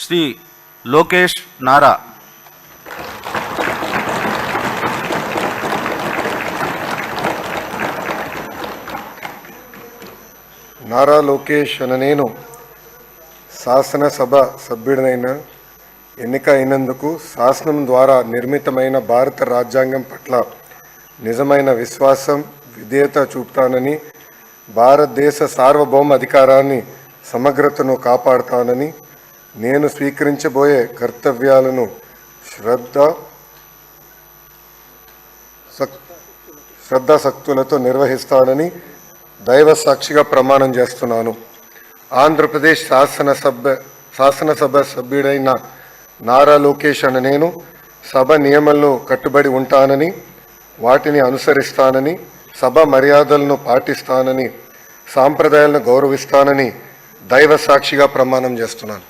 శ్రీ లోకేష్ నారా. నారా లోకేష్ అన్న నేను శాసనసభ సభ్యుడినైన ఎన్నిక అయినందుకు శాసనం ద్వారా నిర్మితమైన భారత రాజ్యాంగం పట్ల నిజమైన విశ్వాసం విధేయత చూపుతానని, భారతదేశ సార్వభౌమ అధికారాన్ని సమగ్రతను కాపాడుతానని, నేను స్వీకరించబోయే కర్తవ్యాలను శ్రద్ధాశక్తులతో నిర్వహిస్తానని దైవ సాక్షిగా ప్రమాణం చేస్తున్నాను. ఆంధ్రప్రదేశ్ శాసనసభ సభ్యుడైన నారా లోకేష్ అన్న నేను సభ నియమాల్లో కట్టుబడి ఉంటానని, వాటిని అనుసరిస్తానని, సభ మర్యాదలను పాటిస్తానని, సాంప్రదాయాలను గౌరవిస్తానని దైవ సాక్షిగా ప్రమాణం చేస్తున్నాను.